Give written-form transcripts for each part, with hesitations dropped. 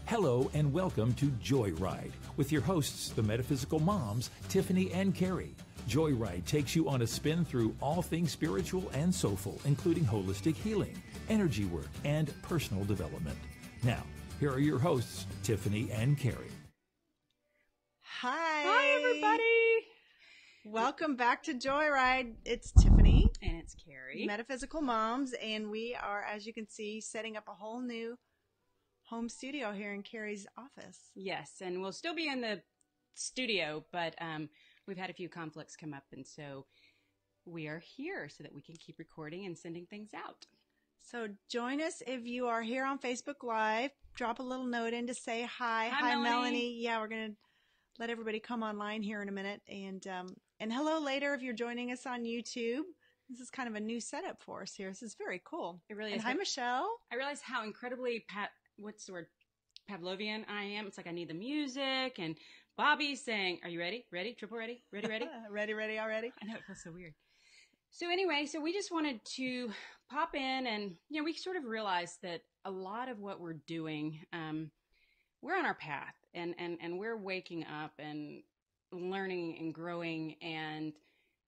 Hello and welcome to Joyride with your hosts, the Metaphysical Moms, Tiffanie and Kerry. Joyride takes you on a spin through all things spiritual and soulful, including holistic healing, energy work, and personal development. Now, here are your hosts, Tiffanie and Kerry. Hi, everybody. Welcome back to Joyride. It's Tiffanie. And it's Kerry. Metaphysical Moms. And we are, as you can see, setting up a whole new home studio here in Kerry's office. Yes, and we'll still be in the studio, but we've had a few conflicts come up, and so we are here so that we can keep recording and sending things out. So join us if you are here on Facebook Live. Drop a little note in to say hi. Hi, Melanie. Yeah, we're going to let everybody come online here in a minute. And hello later if you're joining us on YouTube. This is kind of a new setup for us here. This is very cool. It really and is. Hi, Michelle. I realize how incredibly what's the word? Pavlovian I am. It's like I need the music, and Bobby's saying, "Are you ready? Ready? Triple ready? Ready? Ready? ready already?" I know, it feels so weird. So anyway, we just wanted to pop in, and we sort of realized that a lot of what we're doing, we're on our path, and we're waking up and learning and growing and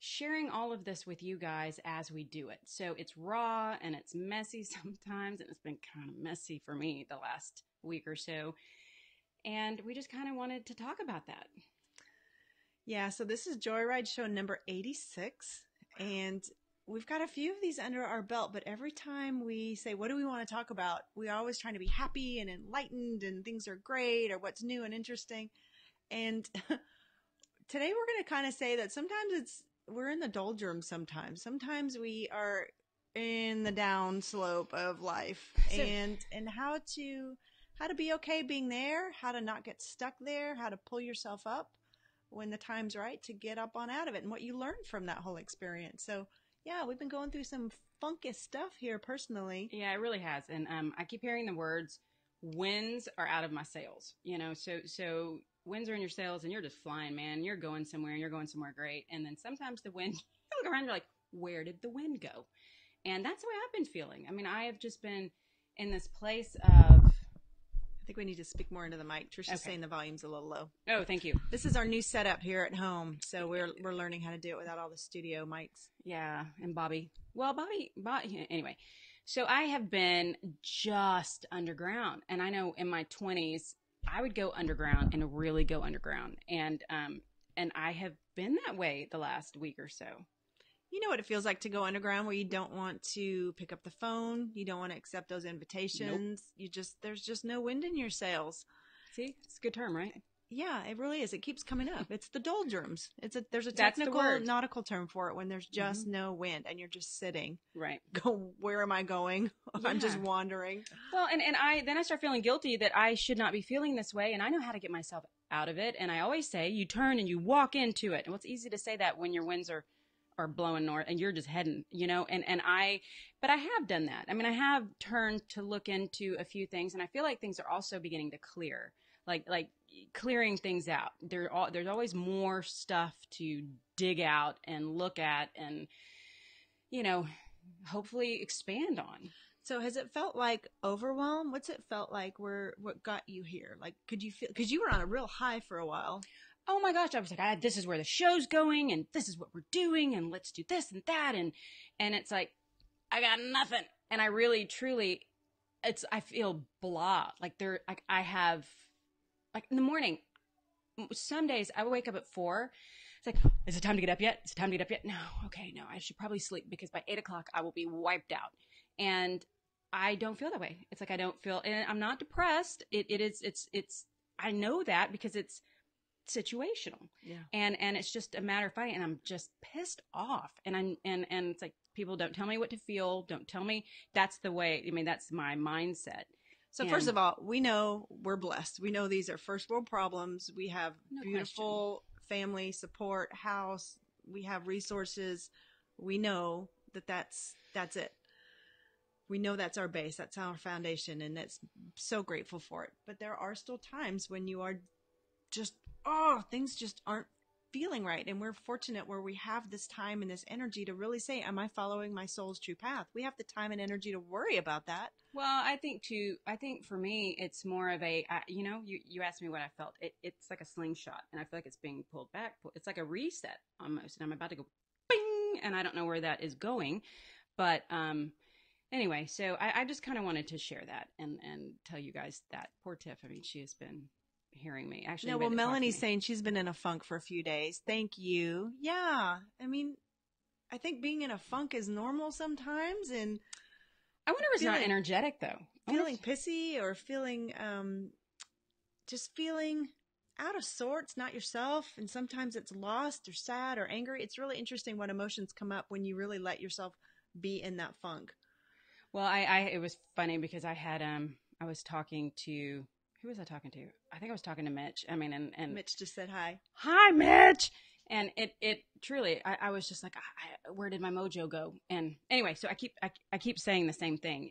sharing all of this with you guys as we do it. So it's raw and it's messy sometimes, and it's been kind of messy for me the last week or so. And we just kind of wanted to talk about that. Yeah, so this is Joyride show number 86, and we've got a few of these under our belt, but every time we say, what do we want to talk about? We're always trying to be happy and enlightened and things are great or what's new and interesting. And today we're going to kind of say that sometimes we're in the doldrums sometimes. Sometimes we are in the down slope of life, and how to be okay being there, how to not get stuck there, how to pull yourself up when the time's right to get up on out of it, and what you learned from that whole experience. So yeah, we've been going through some funky stuff here personally. Yeah, it really has. And I keep hearing the words, winds are out of my sails, so winds are in your sails and you're just flying, man. You're going somewhere and you're going somewhere great. And then sometimes the wind, you look around, you're like, where did the wind go? And that's the way I've been feeling. I mean, I have just been in this place of... I think we need to speak more into the mic. Trisha's saying the volume's a little low. Oh, thank you. This is our new setup here at home, so we're learning how to do it without all the studio mics. Yeah, and Bobby, anyway. So I have been just underground, and I know in my 20s, I would go underground and really go underground. And I have been that way the last week or so. You know what it feels like to go underground, where you don't want to pick up the phone. You don't want to accept those invitations. Nope. There's just no wind in your sails. See, it's a good term, right? Yeah, it really is. It keeps coming up. It's the doldrums. There's a technical nautical term for it when there's just no wind and you're just sitting. Right. Where am I going? Yeah. I'm just wandering. Well, and I start feeling guilty that I should not be feeling this way, and I know how to get myself out of it. And I always say, you turn and you walk into it. And it's easy to say that when your winds are blowing north and you're just heading, but I have done that. I mean, I have turned to look into a few things, and I feel like things are also beginning to clear, like clearing things out. There's always more stuff to dig out and look at and, hopefully expand on. So has it felt like overwhelm? What's it felt like? What got you here? Like, could you feel, because you were on a real high for a while. Oh my gosh, I was like, this is where the show's going, and this is what we're doing, and let's do this and that, and it's like, I got nothing. And I really, truly, I feel blah. I have, in the morning, some days I wake up at 4. It's like, is it time to get up yet? Is it time to get up yet? No. Okay, no, I should probably sleep, because by 8 o'clock I will be wiped out. And I don't feel that way. It's like, I don't feel, and I'm not depressed. I know that because it's situational. Yeah. And it's just a matter of fighting, and I'm just pissed off. And it's like, people don't tell me what to feel. Don't tell me. That's the way, that's my mindset. So first of all, we know we're blessed. We know these are first world problems. We have beautiful family support, house. We have resources. We know that's it. We know that's our base. That's our foundation. And that's so grateful for it. But there are still times when you are just, things just aren't feeling right. And we're fortunate where we have this time and this energy to really say, am I following my soul's true path? We have the time and energy to worry about that. Well, I think for me, it's more of a, you asked me what I felt. It's like a slingshot, and I feel like it's being pulled back. It's like a reset almost, and I'm about to go bing, and I don't know where that is going. But anyway, so I just kind of wanted to share that and tell you guys that. Poor Tiff, I mean, she has been hearing me. Actually, no, well, Melanie's saying she's been in a funk for a few days. Thank you. Yeah. I mean, I think being in a funk is normal sometimes, and I wonder if it's not energetic though. Feeling pissy or feeling, just feeling out of sorts, not yourself. And sometimes it's lost or sad or angry. It's really interesting what emotions come up when you really let yourself be in that funk. Well, it was funny because I had, I was talking to, who was I talking to? I think I was talking to Mitch. I mean, and Mitch just said hi. Hi, Mitch. And it truly, I was just like, where did my mojo go? And anyway, so I keep saying the same thing.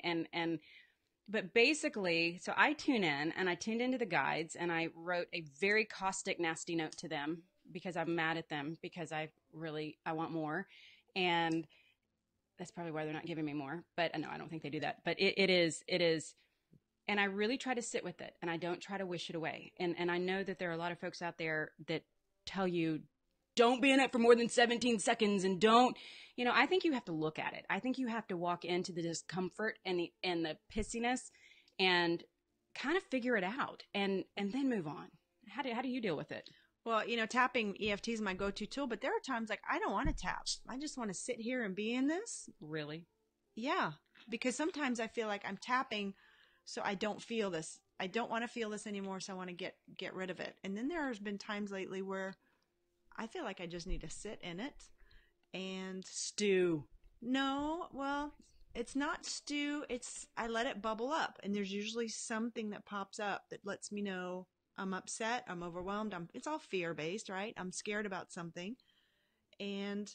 But basically, so I tune in, and I tuned into the guides, and I wrote a very caustic, nasty note to them because I'm mad at them because I want more. And that's probably why they're not giving me more. But no, I don't think they do that. But it is. And I really try to sit with it, and I don't try to wish it away. And I know that there are a lot of folks out there that tell you, don't be in it for more than 17 seconds and don't, I think you have to look at it. I think you have to walk into the discomfort and the pissiness and kind of figure it out and then move on. How do you deal with it? Well, tapping EFT is my go-to tool, but there are times like I don't want to tap. I just want to sit here and be in this. Really? Yeah, because sometimes I feel like I'm tapping so I don't feel this. I don't want to feel this anymore, so I want to get rid of it. And then there's been times lately where I feel like I just need to sit in it and stew. No, well, it's not stew. I let it bubble up, and there's usually something that pops up that lets me know I'm upset, I'm overwhelmed. It's all fear-based, right? I'm scared about something. And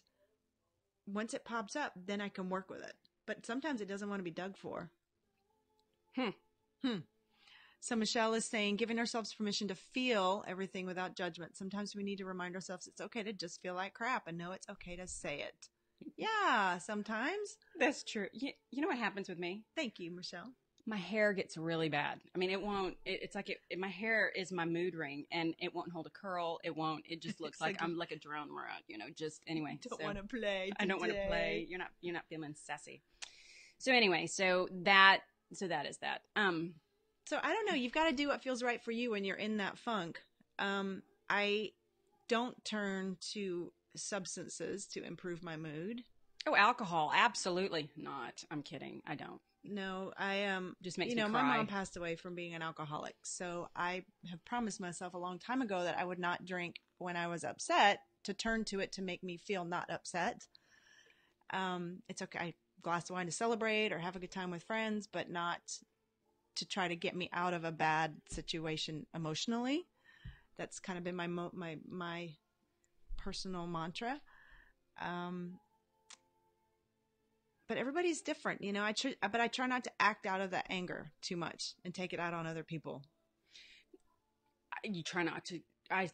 once it pops up, then I can work with it. But sometimes it doesn't want to be dug for. So Michelle is saying, giving ourselves permission to feel everything without judgment. Sometimes we need to remind ourselves it's okay to just feel like crap and know it's okay to say it. Yeah, sometimes. That's true. You know what happens with me? Thank you, Michelle. My hair gets really bad. I mean, it's like my hair is my mood ring, and it won't hold a curl. It just looks like I'm like a drone rat, just anyway. Don't want to play today. I don't want to play. You're not feeling sassy. So anyway, so that is that. So I don't know. You've got to do what feels right for you when you're in that funk. I don't turn to substances to improve my mood. Oh, alcohol. Absolutely not. I'm kidding. I don't. No, I just makes me cry. My mom passed away from being an alcoholic. So I have promised myself a long time ago that I would not drink when I was upset, to turn to it to make me feel not upset. It's okay. A glass of wine to celebrate or have a good time with friends, but not to try to get me out of a bad situation emotionally. That's kind of been my personal mantra. But everybody's different, but I try not to act out of that anger too much and take it out on other people. You try not to. I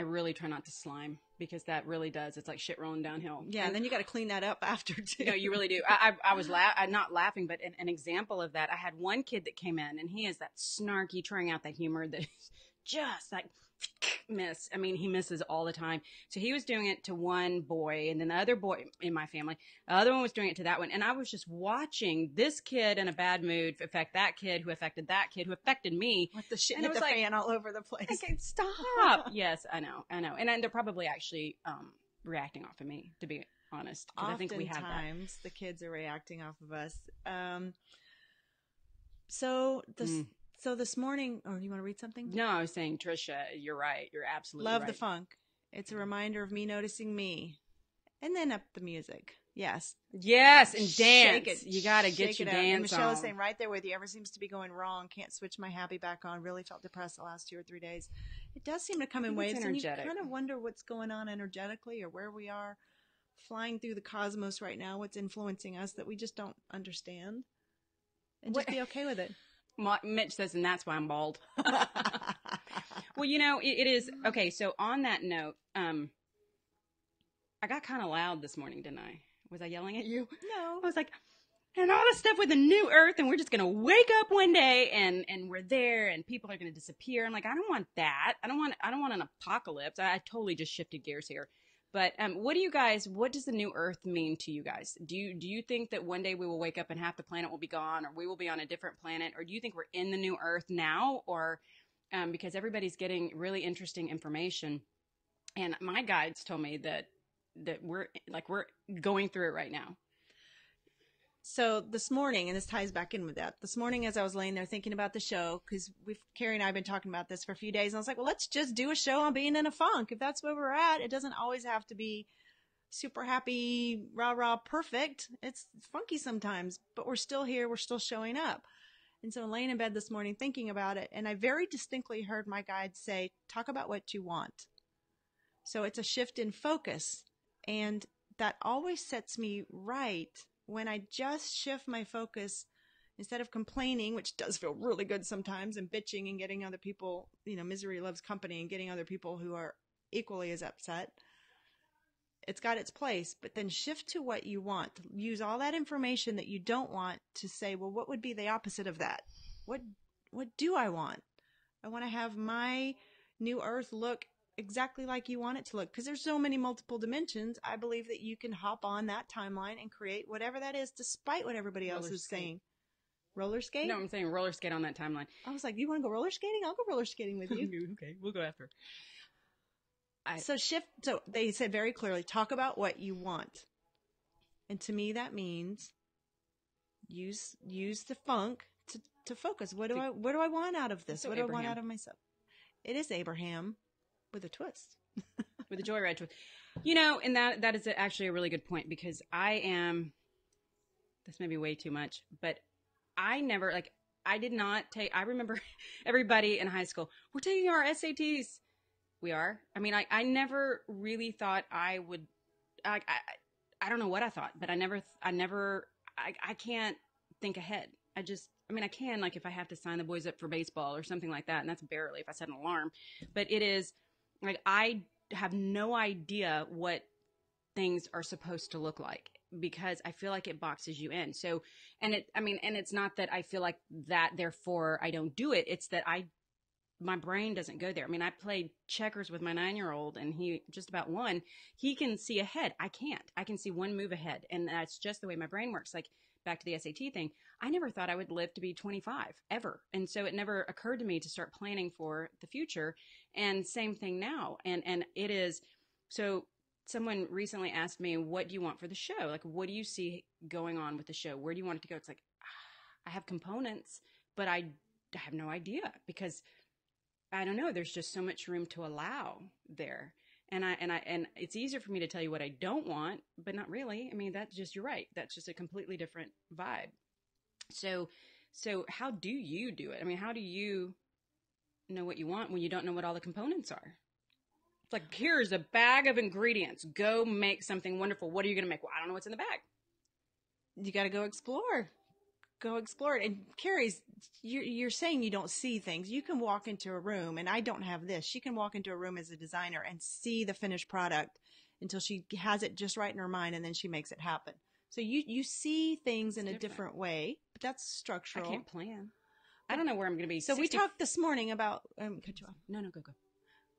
really try not to slime, because that really does. It's like shit rolling downhill. Yeah, and then you got to clean that up after too. No, you really do. I was not laughing, but an example of that, I had one kid that came in, and he is that snarky, trying out that humor that is just like miss. I mean, he misses all the time. So he was doing it to one boy, and then the other boy in my family, the other one was doing it to that one. And I was just watching this kid in a bad mood affect that kid, who affected that kid, who affected me. With the shit hit the fan all over the place. Okay, stop. Yes, I know. And they're probably actually reacting off of me, to be honest. I think we have that. Oftentimes, the kids are reacting off of us. So this morning, do you want to read something? No, I was saying, Trisha, you're right. You're absolutely right. Love the funk. It's a reminder of me noticing me. And then up the music. Yes. Yes, and dance. Shake it. You got to get your dance on. Michelle is saying, right there with you. Ever seems to be going wrong. Can't switch my happy back on. Really felt depressed the last 2 or 3 days. It does seem to come in waves. And you kind of wonder what's going on energetically, or where we are flying through the cosmos right now. What's influencing us that we just don't understand. And just be okay with it. Mitch says, and that's why I'm bald. Well, it is. Okay, so on that note, I got kind of loud this morning, didn't I? Was I yelling at you? No. I was like, and all this stuff with the new earth, and we're just going to wake up one day and we're there and people are going to disappear. I'm like, I don't want that. I don't want an apocalypse. I totally just shifted gears here. But what does the new earth mean to you guys? Do you think that one day we will wake up and half the planet will be gone, or we will be on a different planet? Or do you think we're in the new earth now? Or because everybody's getting really interesting information. And my guides told me that we're going through it right now. So this morning, and this ties back in with that, this morning as I was laying there thinking about the show, because Kerry and I have been talking about this for a few days, and I was like, well, let's just do a show on being in a funk. If that's where we're at, it doesn't always have to be super happy, rah-rah, perfect. It's funky sometimes, but we're still here. We're still showing up. And so I'm laying in bed this morning thinking about it, and I very distinctly heard my guide say, talk about what you want. So it's a shift in focus, and that always sets me right when I just shift my focus instead of complaining, which does feel really good sometimes, and bitching and getting other people, misery loves company, and getting other people who are equally as upset. It's got its place, but then shift to what you want. Use all that information that you don't want to say, well, what would be the opposite of that? What do I want? I want to have my new earth look exactly like you want it to look, because there's so many multiple dimensions. I believe that you can hop on that timeline and create whatever that is, despite what everybody else is saying. Roller skate? No, I'm saying roller skate on that timeline. I was like, you want to go roller skating? I'll go roller skating with you. Okay, we'll go after. So they said very clearly, talk about what you want. And to me, that means use the funk to focus. What do I want out of this? So what do Abraham. I want out of myself? It is Abraham. With a twist. With a joyride twist. And that is actually a really good point, because this may be way too much, but I did not take, I remember everybody in high school, we're taking our SATs. We are. I mean, I never really thought I would, I don't know what I thought, but I can't think ahead. I can, like, if I have to sign the boys up for baseball or something like that, and that's barely if I set an alarm, but it is, like, I have no idea what things are supposed to look like, because I feel like it boxes you in. So, and it's not that I feel like that, therefore I don't do it. It's that my brain doesn't go there. I mean, I played checkers with my 9-year-old, and he just about won. He can see ahead. I can't. I can see one move ahead. And that's just the way my brain works. Like, back to the SAT thing, I never thought I would live to be 25 ever. And so it never occurred to me to start planning for the future. And same thing now. And it is, so someone recently asked me, what do you want for the show? Like, what do you see going on with the show? Where do you want it to go? It's like, I have components, but I have no idea, because I don't know. There's just so much room to allow there. And it's easier for me to tell you what I don't want, but not really. I mean, that's just, you're right. That's just a completely different vibe. So how do you do it? I mean, how do you know what you want when you don't know what all the components are? It's like, here's a bag of ingredients. Go make something wonderful. What are you going to make? Well, I don't know what's in the bag. You got to go explore. Go explore it. And Kerry's, you're saying you don't see things. You can walk into a room, and I don't have this. She can walk into a room as a designer and see the finished product until she has it just right in her mind, and then she makes it happen. So you see things in a different way, but that's structural. I can't plan. I don't know where I'm going to be. So we talked this morning about, cut you off. No, go.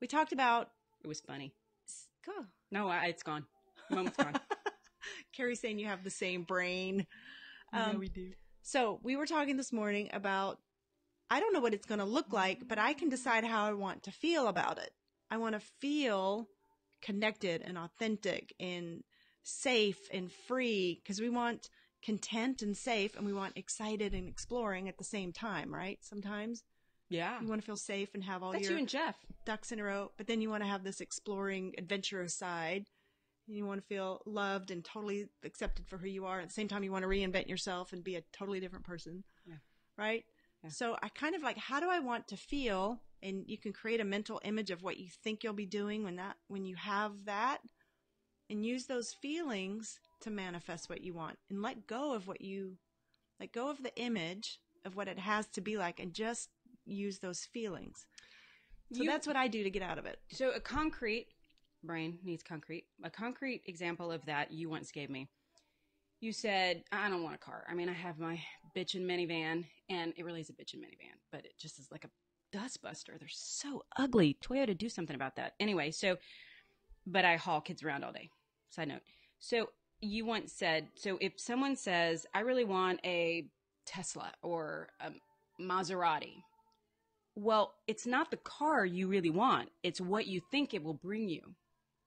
We talked about. It was funny. Go. No, it's gone. The moment's gone. Kerry's saying you have the same brain. Yeah, we do. So we were talking this morning about, I don't know what it's going to look like, but I can decide how I want to feel about it. I want to feel connected and authentic and safe and free, because we want content and safe, and we want excited and exploring at the same time, right? Sometimes. Yeah. You want to feel safe and have all That's your you and Jeff. ducks in a row, but then you want to have this exploring, adventurous side. And you want to feel loved and totally accepted for who you are. At the same time, you want to reinvent yourself and be a totally different person. Yeah. Right? Yeah. So I kind of like, how do I want to feel? And you can create a mental image of what you think you'll be doing when you have that, and use those feelings to manifest what you want, and let go of the image of what it has to be like, and just use those feelings. So that's what I do to get out of it. So a concrete brain needs concrete. A concrete example of that you once gave me. You said, I don't want a car. I mean, I have my bitchin' minivan, and it really is a bitchin' minivan, but it just is like a dustbuster. They're so ugly. Toyota, do something about that. Anyway, but I haul kids around all day. Side note. So you once said, so if someone says, I really want a Tesla or a Maserati, well, it's not the car you really want. It's what you think it will bring you.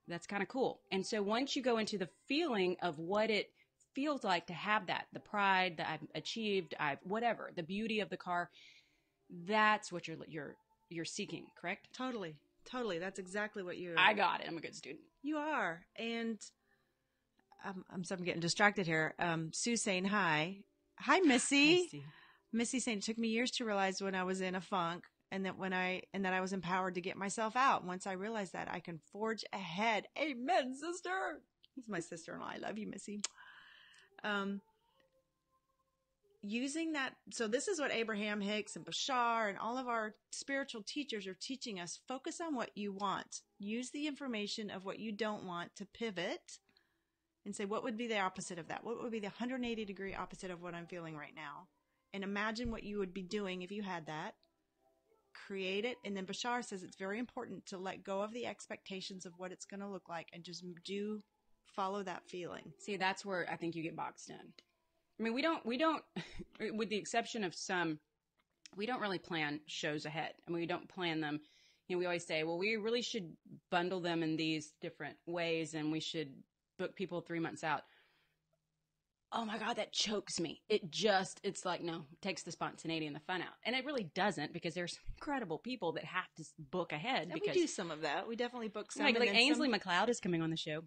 That's kind of cool. And so once you go into the feeling of what it feels like to have that, the pride that I've achieved, whatever, the beauty of the car, that's what you're seeking, correct? Totally. That's exactly what I got it. I'm a good student. You are. And I'm getting distracted here. Sue saying hi. Hi, Missy. Hi, Missy saying it took me years to realize when I was in a funk and that I was empowered to get myself out. Once I realized that, I can forge ahead. Amen, sister. It's my sister-in-law. I love you, Missy. Using that. So this is what Abraham Hicks and Bashar and all of our spiritual teachers are teaching us. Focus on what you want. Use the information of what you don't want to pivot and say, what would be the opposite of that? What would be the 180-degree opposite of what I'm feeling right now? And imagine what you would be doing if you had that. Create it. And then Bashar says it's very important to let go of the expectations of what it's going to look like and just follow that feeling. See, that's where I think you get boxed in. I mean, we don't, with the exception of some, we don't really plan shows ahead. I mean, we don't plan them. You know, we always say, well, we really should bundle them in these different ways and we should book people 3 months out. Oh my God, that chokes me. It's like, no, it takes the spontaneity and the fun out. And it really doesn't, because there's incredible people that have to book ahead. And we do some of that. We definitely book some. Like Ainsley McLeod is coming on the show.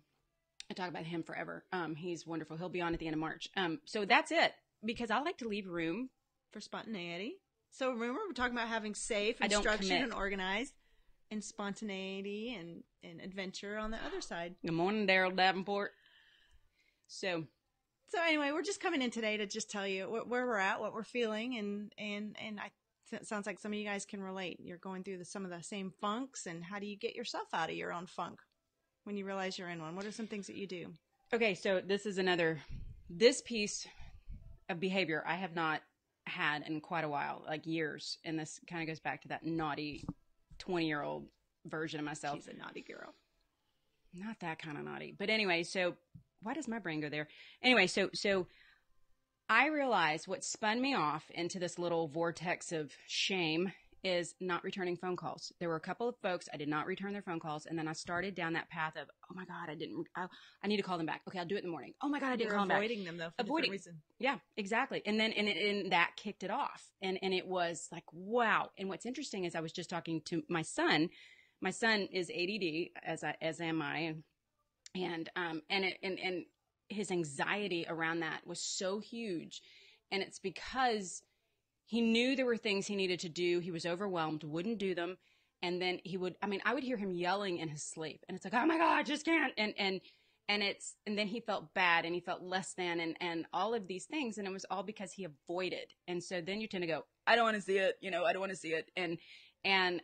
I talk about him forever. He's wonderful. He'll be on at the end of March. So that's it, because I like to leave room for spontaneity. So remember, we're talking about having safe and structured and organized, and spontaneity and adventure on the other side. Good morning, Daryl Davenport. So anyway, we're just coming in today to just tell you where we're at, what we're feeling, and it sounds like some of you guys can relate. You're going through some of the same funks, and how do you get yourself out of your own funk when you realize you're in one? What are some things that you do? Okay, so this piece of behavior I have not had in quite a while, like years, and this kind of goes back to that naughty 20-year-old version of myself. She's a naughty girl. Not that kind of naughty. But anyway, so why does my brain go there? Anyway, so I realized what spun me off into this little vortex of shame is not returning phone calls. There were a couple of folks, I did not return their phone calls. And then I started down that path of, oh my God, I need to call them back. Okay, I'll do it in the morning. Oh my God, I didn't call them back. Avoiding them though, for a different reason. Yeah, exactly. And then, and that kicked it off. And it was like, wow. And what's interesting is I was just talking to my son. My son is ADD, as am I. And his anxiety around that was so huge. And it's because he knew there were things he needed to do. He was overwhelmed, wouldn't do them. And then I would hear him yelling in his sleep, and it's like, oh my God, I just can't. And then he felt bad and he felt less than, and all of these things. And it was all because he avoided. And so then you tend to go, I don't want to see it. I don't want to see it. And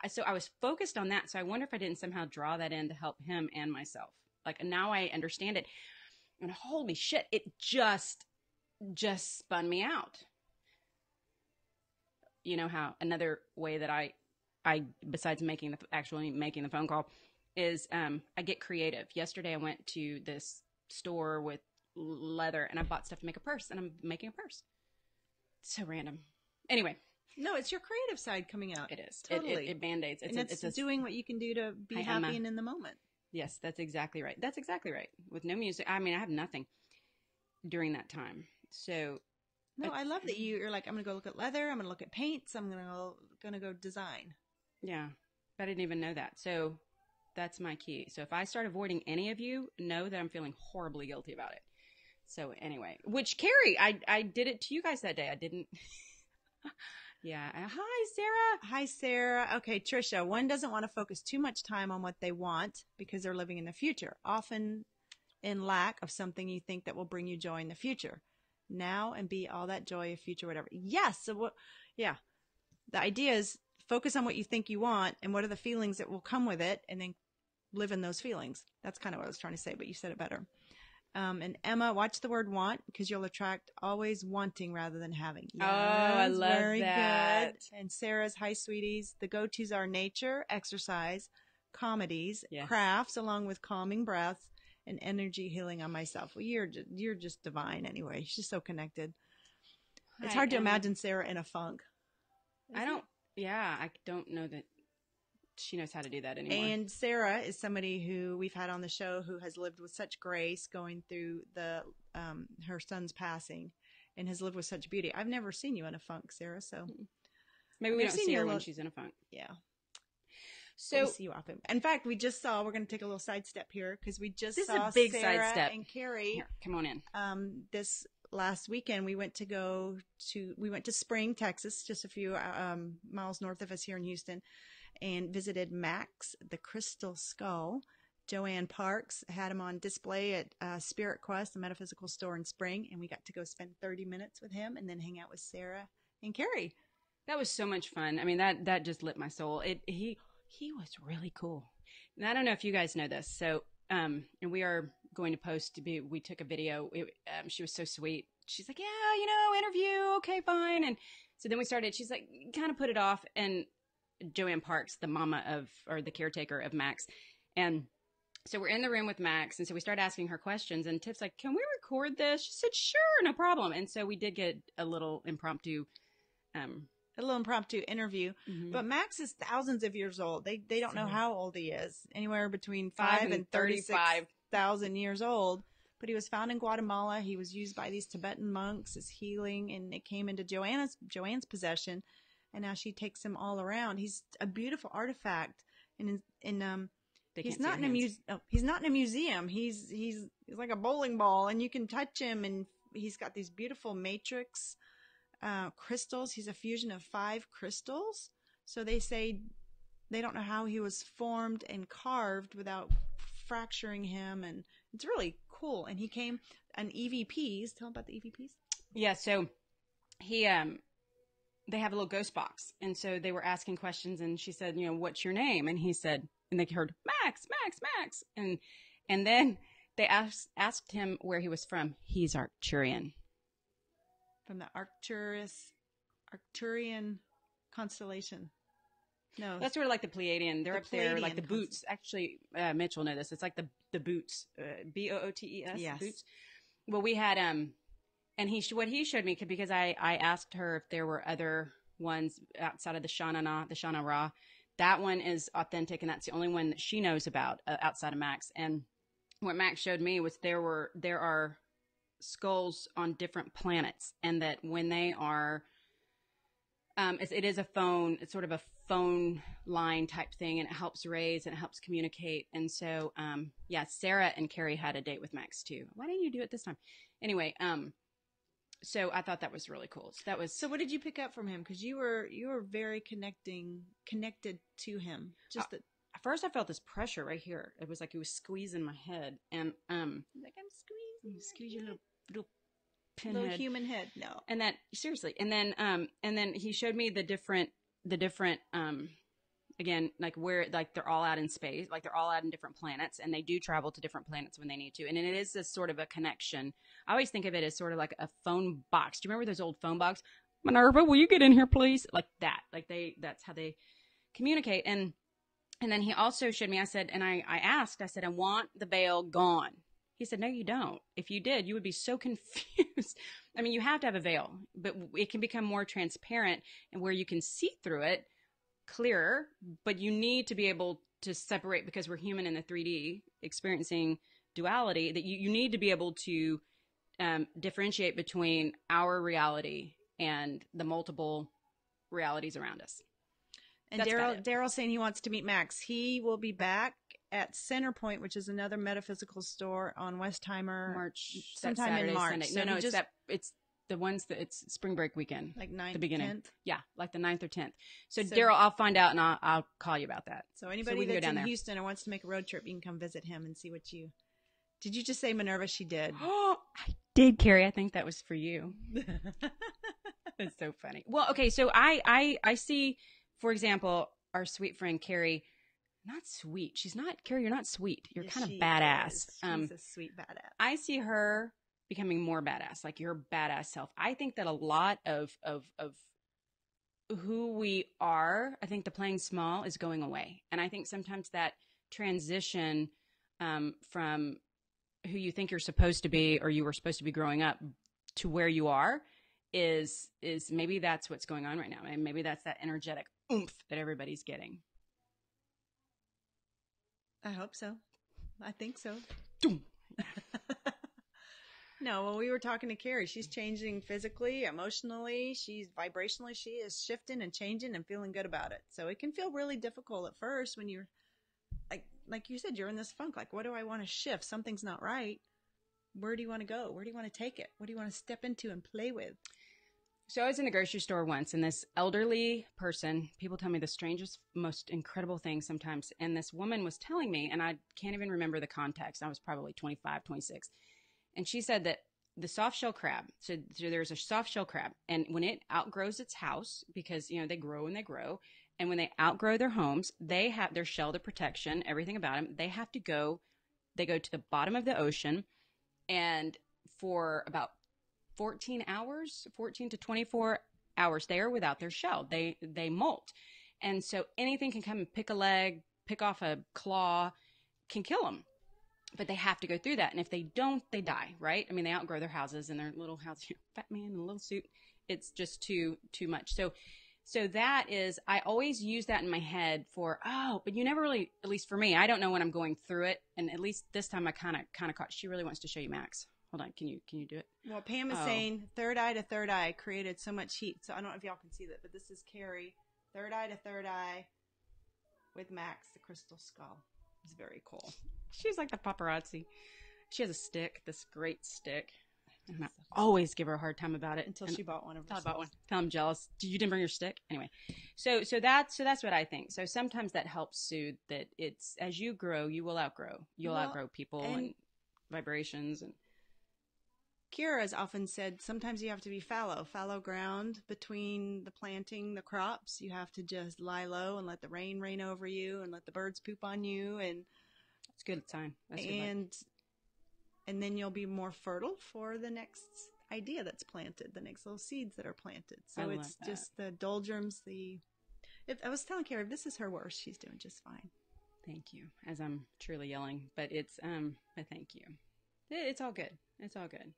so I was focused on that. So I wonder if I didn't somehow draw that in to help him and myself. Like, now I understand it. And holy shit, it just spun me out. You know how another way that I besides making the phone call is I get creative. Yesterday I went to this store with leather and I bought stuff to make a purse, and I'm making a purse. So random. Anyway. No, it's your creative side coming out. It is. Totally. It band-aids. It's doing what you can do to be happy and in the moment. Yes, that's exactly right. That's exactly right. With no music, I have nothing during that time. So. No, I love that you're like, I'm going to go look at leather. I'm going to look at paints. I'm going to go design. Yeah. I didn't even know that. So that's my key. So if I start avoiding any of you, know that I'm feeling horribly guilty about it. So anyway, which Carrie, I did it to you guys that day. I didn't. Yeah. Hi, Sarah. Hi, Sarah. Okay, Trisha. One doesn't want to focus too much time on what they want because they're living in the future, often in lack of something you think that will bring you joy in the future. Now and be all that joy of future, whatever. Yes. So yeah. The idea is focus on what you think you want and what are the feelings that will come with it, and then live in those feelings. That's kind of what I was trying to say, but you said it better. And Emma, watch the word want, because you'll attract always wanting rather than having. Yes, I love very that. Good. And Sarah's, hi, sweeties. The go-tos are nature, exercise, comedies, crafts, along with calming breaths and energy healing on myself. Well, you're just divine anyway. She's so connected. It's hard to imagine Sarah in a funk. I don't know that she knows how to do that anymore. And Sarah is somebody who we've had on the show who has lived with such grace going through her son's passing, and has lived with such beauty. I've never seen you in a funk, Sarah, so maybe we don't see her when she's in a funk. Yeah. So we'll see you often. In fact, we're going to take a little sidestep here, because we just this saw is a big Sarah sidestep. and Kerry. Here, come on in. This last weekend we went to Spring, Texas, just a few miles north of us here in Houston, and visited Max, the Crystal Skull. Joanne Parks had him on display at Spirit Quest, the metaphysical store in Spring, and we got to go spend 30 minutes with him and then hang out with Sarah and Kerry. That was so much fun. I mean, that just lit my soul. He was really cool. And I don't know if you guys know this. So, and we are going to post we took a video. She was so sweet. She's like, yeah, interview. Okay, fine. And so then we started, she's like, kind of put it off. And Joanne Parks, the the caretaker of Max. And so we're in the room with Max. And so we started asking her questions, and Tiff's like, can we record this? She said, sure, no problem. And so we did get a little impromptu interview. Mm-hmm. But Max is thousands of years old. They don't know how old he is. Anywhere between 5 and 36,000 years old. But he was found in Guatemala. He was used by these Tibetan monks as healing, and it came into Joanne's possession, and now she takes him all around. He's a beautiful artifact, and he's not in a museum. He's not in a museum. He's like a bowling ball, and you can touch him, and he's got these beautiful matrix crystals. He's a fusion of 5 crystals. So they say they don't know how he was formed and carved without fracturing him, and it's really cool. And he came on EVPs. Tell him about the EVPs. Yeah, so he they have a little ghost box, and so they were asking questions, and she said, what's your name? And he said, and they heard Max, and then they asked him where he was from. He's Arcturian. From the Arcturian constellation. No, that's sort of like the Pleiadian. They're up there, like the boots. Actually, Mitch will know this. It's like the boots, BOOTES. Yes. Boots. Well, we had and what he showed me, because I asked her if there were other ones outside of the Shana Ra. That one is authentic, and that's the only one that she knows about outside of Max. And what Max showed me was there are skulls on different planets, and that when they are it is a phone, it's sort of a phone line type thing, and it helps raise and it helps communicate. And so Sarah and Kerry had a date with Max too. Why didn't you do it this time? Anyway, so I thought that was really cool. So what did you pick up from him? Because you were very connected to him. Just that at first I felt this pressure right here. It was like he was squeezing my head, and like I'm squeeze your little pinhead. Little human head. No. And that, seriously. And then he showed me the different again, like where, like they're all out in space, like they're all out in different planets, and they do travel to different planets when they need to. And it is this sort of a connection. I always think of it as sort of like a phone box. Do you remember those old phone box? Minerva, will you get in here, please? Like that. Like that's how they communicate. And then he also showed me, I said, I want the veil gone. He said, no, you don't. If you did, you would be so confused. I mean, you have to have a veil, but it can become more transparent, and where you can see through it clearer, but you need to be able to separate, because we're human in the 3D experiencing duality, that you need to be able to differentiate between our reality and the multiple realities around us. And Daryl saying he wants to meet Max. He will be back at Centerpoint, which is another metaphysical store on Westheimer, sometime Saturday, in March. Sunday. So no, it's the ones that it's spring break weekend, like 9th, the beginning. 10th? Yeah, like the 9th or 10th. So Daryl, I'll find out, and I'll call you about that. So anybody that's in Houston or wants to make a road trip, you can come visit him and see what you. Did you just say Minerva? She did. Oh, I did, Carrie. I think that was for you. That's so funny. Well, okay, so I see, for example, our sweet friend Carrie, not sweet. She's not, Kerry, you're not sweet. You're Yeah, kind of she badass. is. She's a sweet badass. I see her becoming more badass, like your badass self. I think that a lot of who we are, I think the playing small is going away. And I think sometimes that transition from who you think you're supposed to be or you were supposed to be growing up to where you are is maybe that's what's going on right now. And maybe that's that energetic oomph that everybody's getting. I hope so. I think so. Doom. No, when we were talking to Kerry, she's changing physically, emotionally, she's vibrationally, she is shifting and changing and feeling good about it. So it can feel really difficult at first when you're like you said, you're in this funk. Like, what do I want to shift? Something's not right. Where do you want to go? Where do you want to take it? What do you want to step into and play with? So I was in the grocery store once, and this elderly person, people tell me the strangest, most incredible things sometimes. And this woman was telling me, and I can't even remember the context. I was probably 25, 26. And she said that the soft shell crab, so there's a soft shell crab, and when it outgrows its house, because, you know, they grow and they grow, and when they outgrow their homes, they have their shell, the protection, everything about them, they go to the bottom of the ocean, and for about 14 to 24 hours, they are without their shell. They molt. And so anything can come and pick a leg, pick off a claw, can kill them. But they have to go through that. And if they don't, they die, right? I mean, they outgrow their houses and their little house, fat man in a little suit. It's just too much. So that is, I always use that in my head for, but you never really, at least for me, I don't know when I'm going through it. And at least this time I kind of caught, she really wants to show you Max. Hold on. Can you do it? Well, Pam is saying third eye to third eye created so much heat. So I don't know if y'all can see that, but this is Kerry, third eye to third eye with Max, the crystal skull. It's very cool. She's like the paparazzi. She has a stick, this great stick. And I always give her a hard time about it until she bought one of herself. I bought one. Tell I'm jealous. You didn't bring your stick? Anyway. So that's what I think. So sometimes that helps soothe that it's, as you grow, you will outgrow. You'll outgrow people and vibrations. And Kira has often said sometimes you have to be fallow ground between the planting, the crops. You have to just lie low and let the rain over you and let the birds poop on you. And it's a good sign. That's a good luck. And then you'll be more fertile for the next idea that's planted, the next little seeds that are planted. So it's just the doldrums, I was telling Carrie, if this is her worst, she's doing just fine. Thank you. As I'm truly yelling, but it's, but thank you. It's all good. It's all good.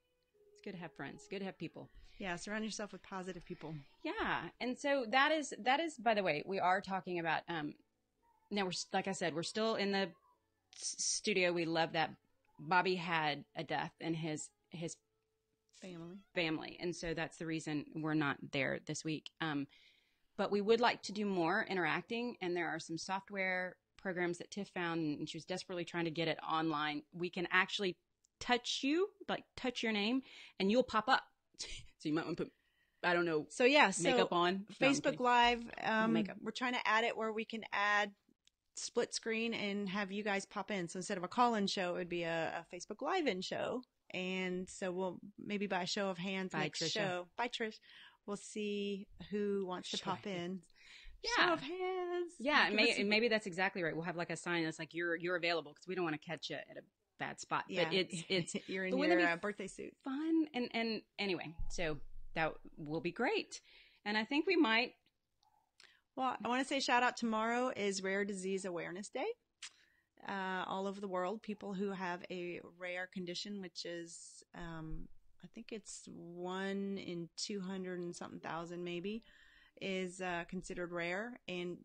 It's good to have friends. Good to have people. Yeah. Surround yourself with positive people. Yeah. And so that is, by the way, we are talking about, now we're, like I said, we're still in the studio. We love that Bobby had a death in his family. And so that's the reason we're not there this week. But we would like to do more interacting. And there are some software programs that Tiff found, and she was desperately trying to get it online. We can actually touch your name, and you'll pop up. So you might want to put, I don't know. So yeah, makeup on. Facebook Live. We're trying to add it where we can add split screen and have you guys pop in. So instead of a call-in show, it would be a Facebook Live-in show. And so we'll maybe by a show of hands next show. Bye, Trish. We'll see who wants to pop in. Yeah. Show of hands. Yeah, maybe that's exactly right. We'll have like a sign that's like you're available, because we don't want to catch you at a bad spot. Yeah. But it's you're in your birthday suit. Fun and anyway, so that will be great. And I think we might. Well, I want to say shout out, tomorrow is Rare Disease Awareness Day. All over the world, people who have a rare condition, which is, I think it's 1 in 200 and something thousand maybe, is considered rare. And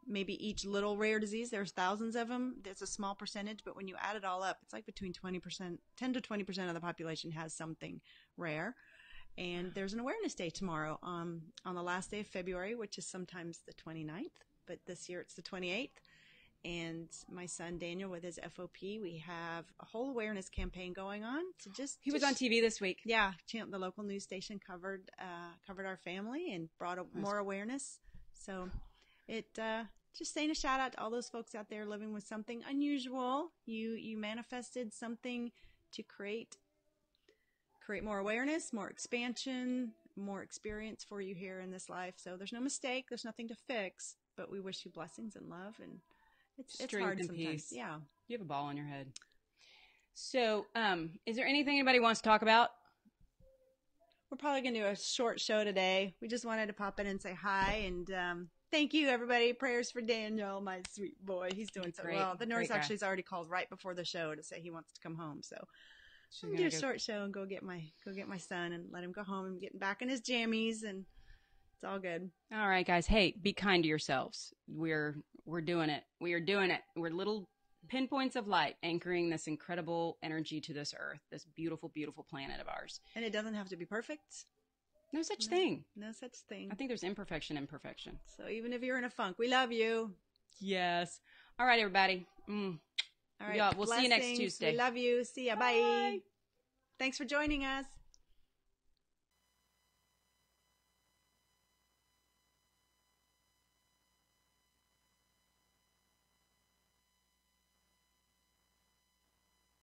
maybe each little rare disease, there's thousands of them. There's a small percentage, but when you add it all up, it's like between 10 to 20% of the population has something rare. And there's an awareness day tomorrow on the last day of February, which is sometimes the 29th, but this year it's the 28th. And my son Daniel, with his FOP, we have a whole awareness campaign going on. So he was on TV this week. Yeah, the local news station covered our family and brought more awareness. So just saying a shout out to all those folks out there living with something unusual. You manifested something to create more awareness, more expansion, more experience for you here in this life. So there's no mistake. There's nothing to fix, but we wish you blessings and love and It's Strength hard and sometimes. peace. Yeah. You have a ball on your head. So, is there anything anybody wants to talk about? We're probably going to do a short show today. We just wanted to pop in and say hi. And thank you, everybody. Prayers for Daniel, my sweet boy. He's doing so well. The nurse actually has already called right before the show to say he wants to come home. So I'm going to do a short show and go get my son and let him go home and getting back in his jammies. And it's all good. All right, guys. Hey, be kind to yourselves. We're doing it. We are doing it. We're little pinpoints of light anchoring this incredible energy to this earth, this beautiful, beautiful planet of ours. And it doesn't have to be perfect. No such thing. No such thing. I think there's imperfection in perfection. So even if you're in a funk, we love you. Yes. All right, everybody. All right. Yeah, we'll see you next Tuesday. We love you. See ya. Bye. Thanks for joining us.